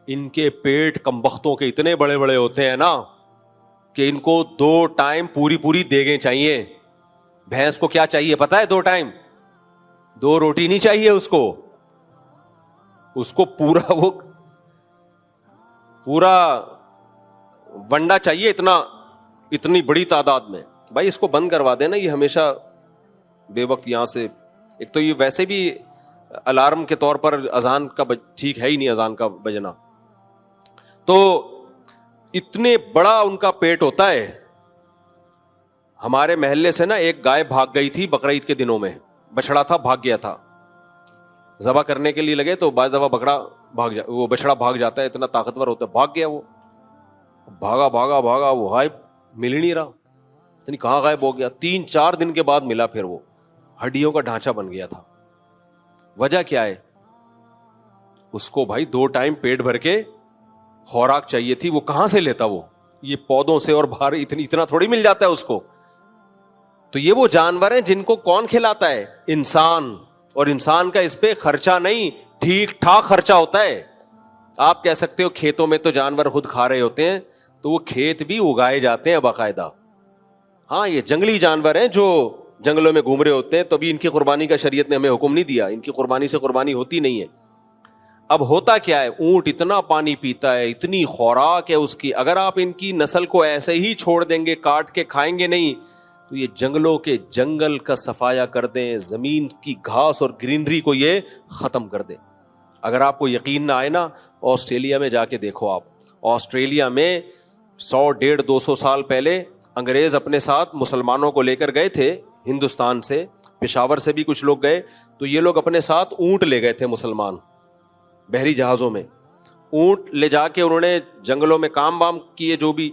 B: ان کے پیٹ کمبختوں کے اتنے بڑے بڑے ہوتے ہیں نا کہ ان کو 2 ٹائم پوری دیگیں چاہیے. بھینس کو کیا چاہیے پتا ہے؟ 2 ٹائم, 2 روٹی نہیں چاہیے اس کو پورا ونڈا چاہیے, اتنی بڑی تعداد میں. بھائی اس کو بند کروا دینا, یہ ہمیشہ بے وقت یہاں سے, ایک تو یہ ویسے بھی الارم کے طور پر اذان کا ٹھیک ہے ہی نہیں اذان کا بجنا, تو اتنے بڑا ان کا پیٹ ہوتا ہے. ہمارے محلے سے نا ایک گائے بھاگ گئی تھی بقرعید کے دنوں میں, بچڑا تھا بھاگ گیا تھا, ذبح کرنے کے لیے لگے تو بعض دفعہ وہ بچڑا بھاگ جاتا ہے, اتنا طاقتور ہوتا ہے. بھاگ گیا وہ, بھاگا وہ ہائے مل ہی نہیں رہا, کہاں غائب ہو گیا. 3-4 دن کے بعد ملا, پھر وہ ہڈیوں کا ڈھانچہ بن گیا تھا. وجہ کیا ہے؟ اس کو بھائی 2 ٹائم پیٹ بھر کے خوراک چاہیے تھی, وہ کہاں سے لیتا؟ وہ یہ پودوں سے, اور باہر اتنا تھوڑی مل جاتا ہے اس کو. تو یہ وہ جانور ہیں جن کو کون کھلاتا ہے؟ انسان. اور انسان کا اس پہ خرچہ نہیں, ٹھیک ٹھاک خرچہ ہوتا ہے. آپ کہہ سکتے ہو کھیتوں میں تو جانور خود کھا رہے ہوتے ہیں, تو وہ کھیت بھی اگائے جاتے ہیں باقاعدہ. ہاں یہ جنگلی جانور ہیں جو جنگلوں میں گھوم رہے ہوتے ہیں, تو ابھی ان کی قربانی کا شریعت نے ہمیں حکم نہیں دیا, ان کی قربانی سے قربانی ہوتی نہیں ہے. اب ہوتا کیا ہے؟ اونٹ اتنا پانی پیتا ہے, اتنی خوراک ہے اس کی, اگر آپ ان کی نسل کو ایسے ہی چھوڑ دیں گے, کاٹ کے کھائیں گے نہیں, تو یہ جنگلوں کے جنگل کا صفایا کر دیں, زمین کی گھاس اور گرینری کو یہ ختم کر دیں. اگر آپ کو یقین نہ آئے نا, آسٹریلیا میں جا کے دیکھو. آپ آسٹریلیا میں 100-150-200 سال پہلے انگریز اپنے ساتھ مسلمانوں کو لے کر گئے تھے, ہندوستان سے, پشاور سے بھی کچھ لوگ گئے, تو یہ لوگ اپنے ساتھ اونٹ لے گئے تھے مسلمان, بحری جہازوں میں اونٹ لے جا کے انہوں نے جنگلوں میں کام وام کیے جو بھی,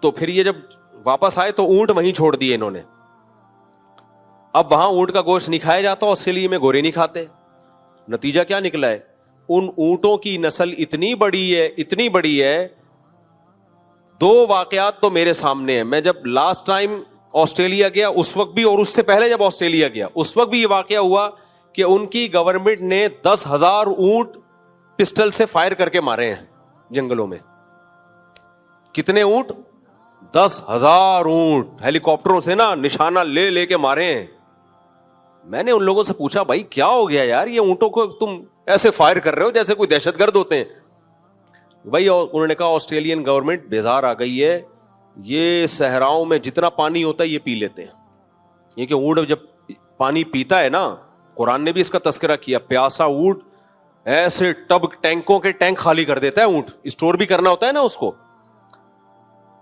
B: تو پھر یہ جب واپس آئے تو اونٹ وہیں چھوڑ دیے انہوں نے. اب وہاں اونٹ کا گوشت نہیں کھایا جاتا, آسٹریلیا میں گورے نہیں کھاتے. نتیجہ کیا نکلا ہے, ان اونٹوں کی نسل اتنی بڑی ہے. 2 واقعات تو میرے سامنے ہیں. میں جب لاسٹ ٹائم آسٹریلیا گیا اس وقت بھی, اور اس سے پہلے جب آسٹریلیا گیا اس وقت بھی یہ واقعہ ہوا کہ ان کی گورنمنٹ نے 10,000 اونٹ پسٹل سے فائر کر کے مارے ہیں جنگلوں میں. کتنے اونٹ؟ 10,000 اونٹ ہیلی کاپٹروں سے نا نشانہ لے کے مارے ہیں. میں نے ان لوگوں سے پوچھا بھائی کیا ہو گیا یار, یہ اونٹوں کو تم ایسے فائر کر رہے ہو جیسے کوئی دہشت گرد ہوتے ہیں. بھائی انہوں نے کہا آسٹریلین گورنمنٹ بیزار آ گئی ہے, یہ صحراؤں میں جتنا پانی ہوتا ہے یہ پی لیتے ہیں. یہ کہ اونٹ جب پانی پیتا ہے نا, قرآن نے بھی اس کا تذکرہ کیا, پیاسا اونٹ ایسے ٹینکوں کے ٹینک خالی کر دیتا ہے. اونٹ اسٹور بھی کرنا ہوتا ہے نا اس کو,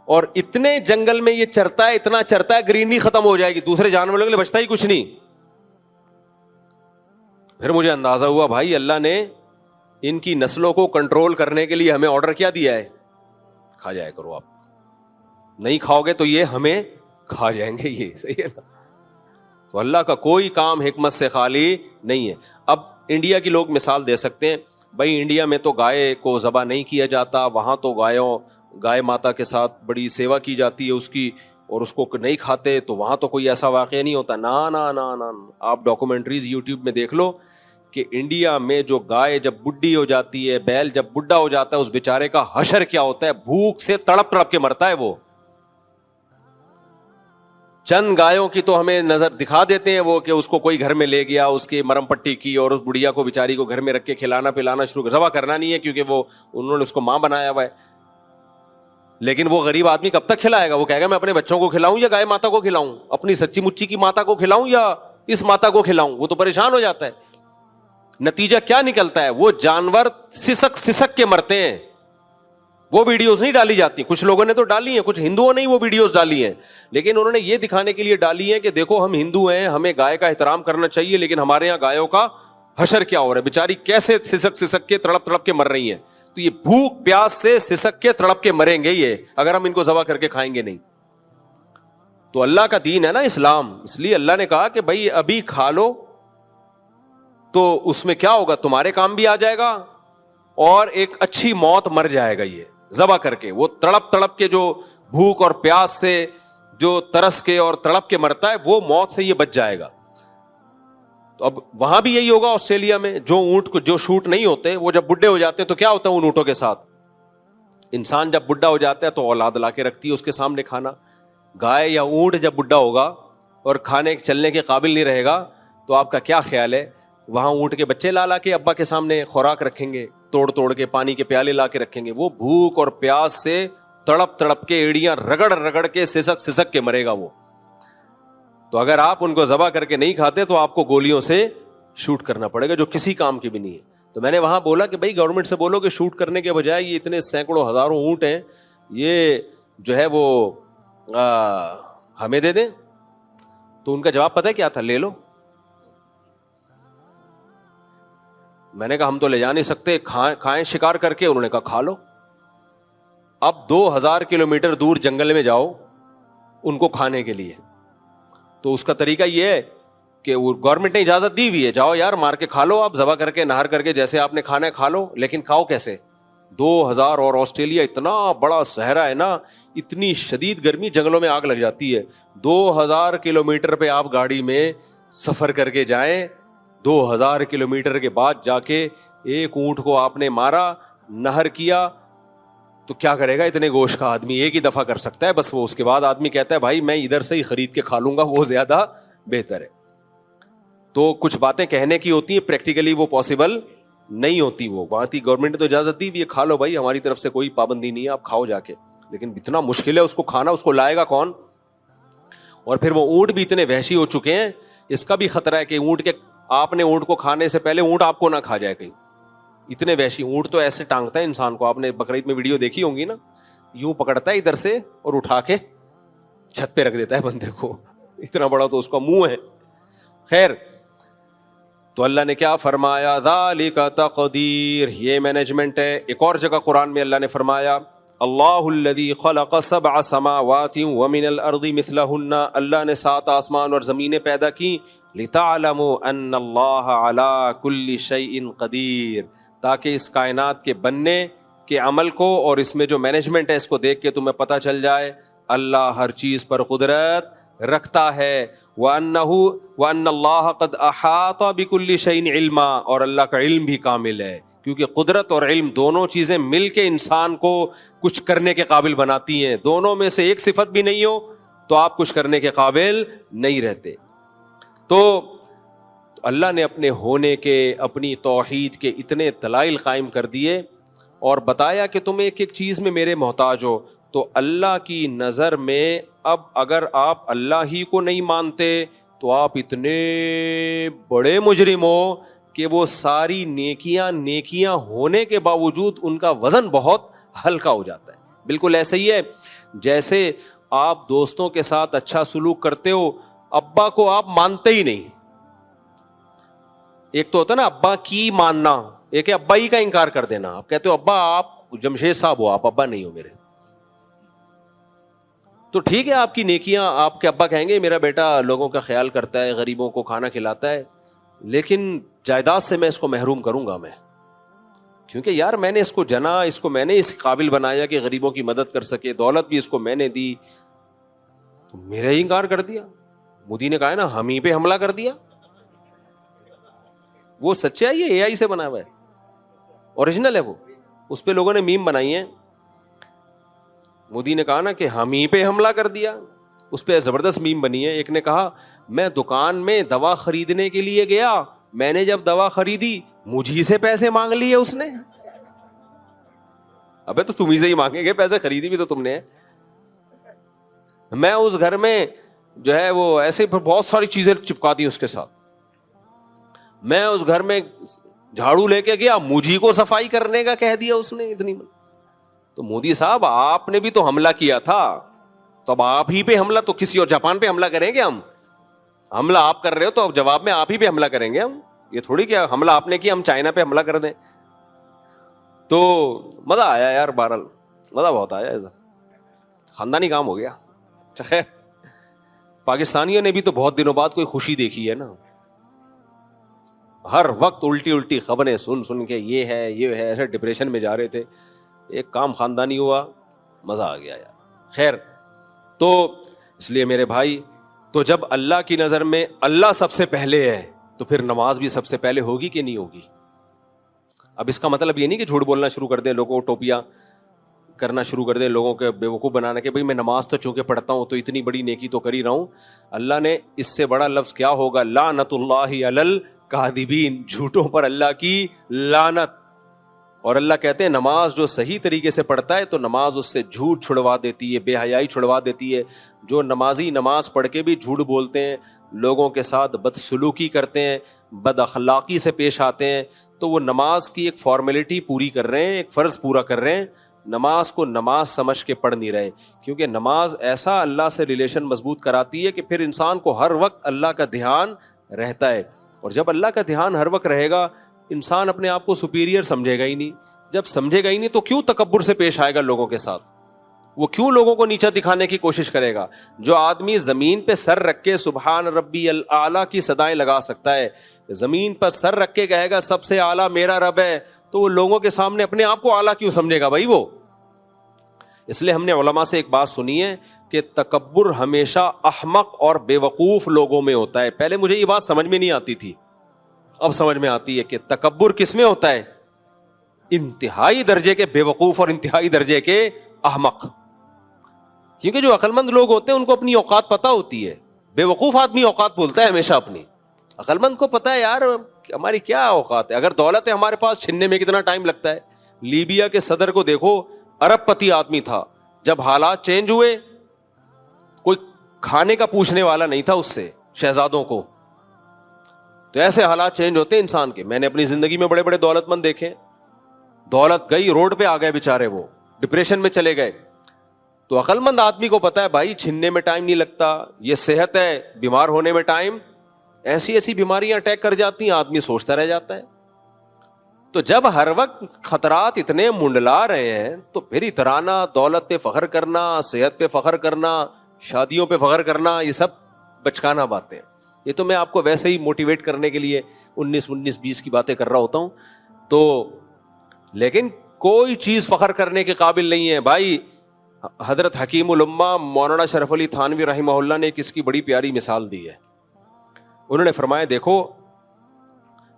B: اور اتنے جنگل میں یہ چرتا ہے, اتنا چرتا ہے گرینری ختم ہو جائے گی, دوسرے جانوروں کے لیے بچتا ہی کچھ نہیں. پھر مجھے اندازہ ہوا بھائی اللہ نے ان کی نسلوں کو کنٹرول کرنے کے لیے ہمیں آرڈر کیا دیا ہے, کھا جایا کرو, آپ نہیں کھاؤ گے تو یہ ہمیں کھا جائیں گے. یہ صحیح ہے نا. تو اللہ کا کوئی کام حکمت سے خالی نہیں ہے. اب انڈیا کی لوگ مثال دے سکتے ہیں, بھائی انڈیا میں تو گائے کو ذبح نہیں کیا جاتا, وہاں تو گائے ماتا کے ساتھ بڑی سیوا کی جاتی ہے اس کی, اور اس کو نہیں کھاتے, تو وہاں تو کوئی ایسا واقعہ نہیں ہوتا. نا, آپ ڈاکومنٹریز یوٹیوب میں دیکھ لو کہ انڈیا میں جو گائے جب بڈھی ہو جاتی ہے, بیل جب بڈھا ہو جاتا ہے, اس بیچارے کا حشر کیا ہوتا ہے, بھوک سے تڑپ کے مرتا ہے. وہ چند گایوں کی تو ہمیں نظر دکھا دیتے ہیں وہ کہ اس کو کوئی گھر میں لے گیا, اس کی مرم پٹی کی, اور اس بڑھیا کو بیچاری کو گھر میں رکھ کے کھلانا پلانا شروع, ذبح کرنا نہیں ہے کیونکہ وہ انہوں نے اس کو ماں بنایا ہوا ہے. لیکن وہ غریب آدمی کب تک کھلائے گا؟ وہ کہے گا میں اپنے بچوں کو کھلاؤں یا گائے ماتا کو کھلاؤں, اپنی سچی مچی کی ماتا کو کھلاؤں یا اس ماتا کو کھلاؤں؟ وہ تو پریشان ہو جاتا ہے. نتیجہ کیا نکلتا ہے, وہ جانور سسک کے مرتے ہیں. وہ ویڈیوز نہیں ڈالی جاتی, کچھ لوگوں نے تو ڈالی ہیں, کچھ ہندوؤں نے وہ ویڈیوز ڈالی ہیں, لیکن انہوں نے یہ دکھانے کے لیے ڈالی ہیں کہ دیکھو ہم ہندو ہیں, ہمیں گائے کا احترام کرنا چاہیے, لیکن ہمارے یہاں گایوں کا حشر کیا ہو رہا ہے, بیچاری کیسے سسک کے تڑپ کے مر رہی ہیں. تو یہ بھوک پیاس سے سسک کے تڑپ کے مریں گے یہ, اگر ہم ان کو ذبح کر کے کھائیں گے نہیں. تو اللہ کا دین ہے نا اسلام, اس لیے اللہ نے کہا کہ بھائی ابھی کھا لو, تو اس میں کیا ہوگا, تمہارے کام بھی آ جائے گا اور ایک اچھی موت مر جائے گا. یہ ذبح کر کے وہ تڑپ کے جو بھوک اور پیاس سے جو ترس کے اور تڑپ کے مرتا ہے, وہ موت سے یہ بچ جائے گا. تو اب وہاں بھی یہی ہوگا آسٹریلیا میں, جو اونٹ کو جو شوٹ نہیں ہوتے وہ جب بڈھے ہو جاتے ہیں تو کیا ہوتا ہے ان اونٹوں کے ساتھ, انسان جب بڈھا ہو جاتا ہے تو اولاد لا کے رکھتی ہے اس کے سامنے کھانا. گائے یا اونٹ جب بڈھا ہوگا اور کھانے چلنے کے قابل نہیں رہے گا, تو آپ کا کیا خیال ہے, وہاں اونٹ کے بچے لا کے ابا کے سامنے خوراک رکھیں گے, توڑ کے پانی کے پیالے لا کے رکھیں گے. وہ بھوک اور پیاس سے تڑپ کے ایڑیاں رگڑ کے سسک کے مرے گا وہ. تو اگر آپ ان کو ذبح کر کے نہیں کھاتے تو آپ کو گولیوں سے شوٹ کرنا پڑے گا, جو کسی کام کی بھی نہیں ہے. تو میں نے وہاں بولا کہ بھائی گورنمنٹ سے بولو کہ شوٹ کرنے کے بجائے یہ اتنے سینکڑوں ہزاروں اونٹ ہیں, یہ جو ہے وہ ہمیں دے دیں. تو ان کا جواب پتہ ہے کیا تھا, لے لو. میں نے کہا ہم تو لے جا نہیں سکتے, کھائیں شکار کر کے. انہوں نے کہا کھا لو. اب 2000 کلومیٹر دور جنگل میں جاؤ ان کو کھانے کے لیے, تو اس کا طریقہ یہ ہے کہ وہ گورنمنٹ نے اجازت دی ہوئی ہے, جاؤ یار مار کے کھا لو, آپ ذبح کر کے نہر کر کے جیسے آپ نے کھانا ہے کھا لو, لیکن کھاؤ کیسے؟ 2000 اور آسٹریلیا اتنا بڑا صحرا ہے نا, اتنی شدید گرمی, جنگلوں میں آگ لگ جاتی ہے. 2000 کلومیٹر پہ آپ گاڑی میں سفر کر کے جائیں, 2000 کلومیٹر کے بعد جا کے ایک اونٹ کو آپ نے مارا, نہر کیا, تو کیا کرے گا اتنے گوشت کا آدمی؟ ایک ہی دفعہ کر سکتا ہے بس. وہ اس کے بعد آدمی کہتا ہے بھائی میں ادھر سے ہی خرید کے کھا لوں گا, وہ زیادہ بہتر ہے. تو کچھ باتیں کہنے کی ہوتی ہیں, پریکٹیکلی وہ پاسبل نہیں ہوتی. وہ وہاں کی گورنمنٹ نے تو اجازت دی بھی ہے, کھا لو بھائی, ہماری طرف سے کوئی پابندی نہیں ہے, آپ کھاؤ جا کے. لیکن اتنا مشکل ہے اس کو کھانا, اس کو لائے گا کون؟ اور پھر وہ اونٹ بھی اتنے وحشی ہو چکے ہیں, اس کا بھی خطرہ ہے کہ آپ نے اونٹ کو کھانے سے پہلے اونٹ آپ کو نہ کھا جائے کہیں. اتنے وحشی اونٹ تو ایسے ٹانگتا ہے انسان کو, آپ نے بقرعید میں ویڈیو دیکھی ہوں گی نا, یوں پکڑتا ہے ادھر سے اور اٹھا کے چھت پہ رکھ دیتا ہے بندے کو. اتنا بڑا تو اس کا منہ ہے. خیر, تو اللہ نے کیا فرمایا, ذالک تقدیر, یہ مینجمنٹ ہے. ایک اور جگہ قرآن میں اللہ نے فرمایا, اللہ الذی خلق سبع سماوات ومن الارض مثلہن, اللہ نے 7 آسمان اور زمینیں پیدا کی, لتعلموا ان اللہ علی کل شیء قدیر, تاکہ اس کائنات کے بننے کے عمل کو اور اس میں جو مینجمنٹ ہے اس کو دیکھ کے تمہیں پتہ چل جائے اللہ ہر چیز پر قدرت رکھتا ہے. وَأَنَّ اللَّهَ قَدْ أَحَاطَ بِكُلِّ شَيْءٍ عِلْمًا, اور اللہ کا علم بھی کامل ہے, کیونکہ قدرت اور علم دونوں چیزیں مل کے انسان کو کچھ کرنے کے قابل بناتی ہیں. دونوں میں سے ایک صفت بھی نہیں ہو تو آپ کچھ کرنے کے قابل نہیں رہتے. تو اللہ نے اپنے ہونے کے, اپنی توحید کے اتنے دلائل قائم کر دیے اور بتایا کہ تم ایک ایک چیز میں میرے محتاج ہو. تو اللہ کی نظر میں اب اگر آپ اللہ ہی کو نہیں مانتے تو آپ اتنے بڑے مجرم ہو کہ وہ ساری نیکیاں ہونے کے باوجود ان کا وزن بہت ہلکا ہو جاتا ہے. بالکل ایسے ہی ہے جیسے آپ دوستوں کے ساتھ اچھا سلوک کرتے ہو, ابا کو آپ مانتے ہی نہیں. ایک تو ہوتا ہے نا ابا کی ماننا, ایک ہے ابا ہی کا انکار کر دینا. آپ کہتے ہو ابا آپ جمشید صاحب ہو, آپ ابا نہیں ہو میرے. تو ٹھیک ہے آپ کی نیکیاں, آپ کے ابا کہیں گے میرا بیٹا لوگوں کا خیال کرتا ہے, غریبوں کو کھانا کھلاتا ہے, لیکن جائیداد سے میں اس کو محروم کروں گا میں, کیونکہ یار میں نے اس کو جنا, اس کو میں نے اس قابل بنایا کہ غریبوں کی مدد کر سکے, دولت بھی اس کو میں نے دی, تو میرا ہی انکار کر دیا. مودی نے کہا ہے نا ہم ہی پہ حملہ کر دیا. وہ سچائی ہے, اے آئی سے بنا ہوا ہے, اوریجنل ہے وہ, اس پہ لوگوں نے میم بنائی ہیں. مودی نے کہا نا کہ ہم ہی پہ حملہ کر دیا, اس پہ زبردست میم بنی ہے. ایک نے کہا میں دکان میں دوا خریدنے کے لیے گیا, میں نے جب دوا خریدی مجھی سے پیسے مانگ لیے اس نے. ابے تو تم ہی سے ہی مانگیں گے پیسے, خریدی بھی تو تم نے. میں اس گھر میں جو ہے وہ ایسے بہت ساری چیزیں چپکا دی اس کے ساتھ. میں اس گھر میں جھاڑو لے کے گیا, مجھی کو صفائی کرنے کا کہہ دیا اس نے. اتنی تو مودی صاحب آپ نے بھی تو حملہ کیا تھا, تو اب آپ ہی پہ حملہ, تو کسی اور جاپان پہ حملہ کریں گے ہم؟ حملہ آپ کر رہے ہو تو اب جواب میں آپ ہی پہ حملہ کریں گے ہم. یہ تھوڑی کیا حملہ آپ نے کیا ہم چائنا پہ حملہ کر دیں. تو مزہ آیا یار, بہرحال مزہ بہت آیا, ایسا خاندانی کام ہو گیا. خیر, پاکستانیوں نے بھی تو بہت دنوں بعد کوئی خوشی دیکھی ہے نا. ہر وقت الٹی خبریں سن کے یہ ہے ایسے ڈپریشن میں جا رہے تھے. ایک کام خاندانی ہوا, مزہ آ گیا یار. خیر, تو اس لیے میرے بھائی, تو جب اللہ کی نظر میں اللہ سب سے پہلے ہے تو پھر نماز بھی سب سے پہلے ہوگی کہ نہیں ہوگی؟ اب اس کا مطلب یہ نہیں کہ جھوٹ بولنا شروع کر دیں, لوگوں کو ٹوپیاں کرنا شروع کر دیں, لوگوں کے بیوقوف بنانا کہ بھئی میں نماز تو چونکہ پڑھتا ہوں تو اتنی بڑی نیکی تو کر ہی رہا ہوں. اللہ نے اس سے بڑا لفظ کیا ہوگا, لعنت اللہ علی الکاذبین, جھوٹوں پر اللہ کی لعنت. اور اللہ کہتے ہیں نماز جو صحیح طریقے سے پڑھتا ہے تو نماز اس سے جھوٹ چھڑوا دیتی ہے, بے حیائی چھڑوا دیتی ہے. جو نمازی نماز پڑھ کے بھی جھوٹ بولتے ہیں, لوگوں کے ساتھ بدسلوکی کرتے ہیں, بد اخلاقی سے پیش آتے ہیں, تو وہ نماز کی ایک فارمیلٹی پوری کر رہے ہیں, ایک فرض پورا کر رہے ہیں, نماز کو نماز سمجھ کے پڑھ نہیں رہے. کیونکہ نماز ایسا اللہ سے ریلیشن مضبوط کراتی ہے کہ پھر انسان کو ہر وقت اللہ کا دھیان رہتا ہے. اور جب اللہ کا دھیان ہر وقت رہے گا, انسان اپنے آپ کو سپیریئر سمجھے گا ہی نہیں. جب سمجھے گا ہی نہیں تو کیوں تکبر سے پیش آئے گا لوگوں کے ساتھ, وہ کیوں لوگوں کو نیچا دکھانے کی کوشش کرے گا. جو آدمی زمین پہ سر رکھ کے سبحان ربی الاعلیٰ کی صدائیں لگا سکتا ہے, زمین پر سر رکھ کے کہے گا سب سے اعلیٰ میرا رب ہے, تو وہ لوگوں کے سامنے اپنے آپ کو اعلیٰ کیوں سمجھے گا بھائی وہ؟ اس لیے ہم نے علماء سے ایک بات سنی ہے کہ تکبر ہمیشہ احمق اور بے وقوف لوگوں میں ہوتا ہے. پہلے مجھے یہ بات سمجھ میں نہیں آتی تھی, اب سمجھ میں آتی ہے کہ تکبر کس میں ہوتا ہے, انتہائی درجے کے بے وقوف اور انتہائی درجے کے احمق. کیونکہ جو عقل مند لوگ ہوتے ہیں ان کو اپنی اوقات پتہ ہوتی ہے, بے وقوف آدمی اوقات بولتا ہے ہمیشہ اپنی. عقل مند کو پتہ ہے یار ہماری کیا اوقات ہے, اگر دولت ہے ہمارے پاس چھننے میں کتنا ٹائم لگتا ہے. لیبیا کے صدر کو دیکھو, ارب پتی آدمی تھا, جب حالات چینج ہوئے کوئی کھانے کا پوچھنے والا نہیں تھا اس سے, شہزادوں کو. تو ایسے حالات چینج ہوتے ہیں انسان کے. میں نے اپنی زندگی میں بڑے بڑے دولت مند دیکھے, دولت گئی روڈ پہ آ گئے بیچارے, وہ ڈپریشن میں چلے گئے. تو عقل مند آدمی کو پتا ہے بھائی چھننے میں ٹائم نہیں لگتا, یہ صحت ہے, بیمار ہونے میں ٹائم, ایسی ایسی بیماریاں اٹیک کر جاتی ہیں, آدمی سوچتا رہ جاتا ہے. تو جب ہر وقت خطرات اتنے منڈلا رہے ہیں تو پھر اترانا, دولت پہ فخر کرنا, صحت پہ فخر کرنا, شادیوں پہ فخر کرنا, یہ سب بچکانا باتیں. یہ تو میں آپ کو ویسے ہی موٹیویٹ کرنے کے لیے 19 کی باتیں کر رہا ہوتا ہوں. تو لیکن کوئی چیز فخر کرنے کے قابل نہیں ہے بھائی. حضرت حکیم الامہ مولانا شرف علی تھانوی رحمہ اللہ نے اس کی بڑی پیاری مثال دی ہے. انہوں نے فرمایا دیکھو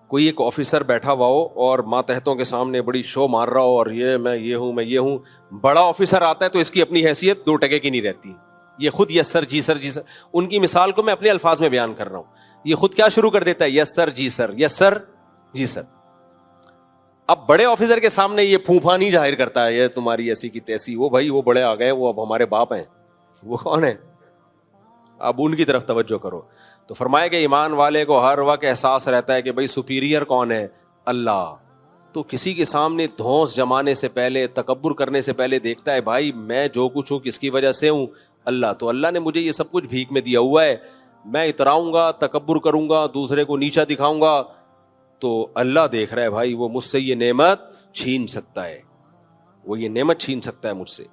B: کوئی ایک آفیسر بیٹھا ہوا ہو اور ماتحتوں کے سامنے بڑی شو مار رہا ہو, اور میں یہ ہوں. بڑا آفیسر آتا ہے تو اس کی اپنی حیثیت 2 ٹکے کی نہیں رہتی, یہ خود یس سر جی سر جی سر. ان کی مثال کو میں اپنے الفاظ میں بیان کر رہا ہوں. یہ خود کیا شروع کر دیتا ہے, یس سر جی سر, یس سر جی سر. اب بڑے آفیسر کے سامنے یہ پھوپھا نہیں ظاہر کرتا ہے, یہ تمہاری ایسی کی تیسی, وہ بھائی وہ بڑے آ گئے, وہ اب ہمارے باپ ہیں. وہ کون ہے؟ اب ان کی طرف توجہ کرو. تو فرمایا کہ ایمان والے کو ہر وقت احساس رہتا ہے کہ بھائی سپیریئر کون ہے, اللہ. تو کسی کے سامنے دھونس جمانے سے پہلے, تکبر کرنے سے پہلے دیکھتا ہے بھائی میں جو کچھ ہوں کس کی وجہ سے ہوں, اللہ. تو اللہ نے مجھے یہ سب کچھ بھیک میں دیا ہوا ہے, میں اتراؤں گا, تکبر کروں گا, دوسرے کو نیچا دکھاؤں گا تو اللہ دیکھ رہا ہے بھائی وہ مجھ سے یہ نعمت چھین سکتا ہے, وہ یہ نعمت چھین سکتا ہے مجھ سے.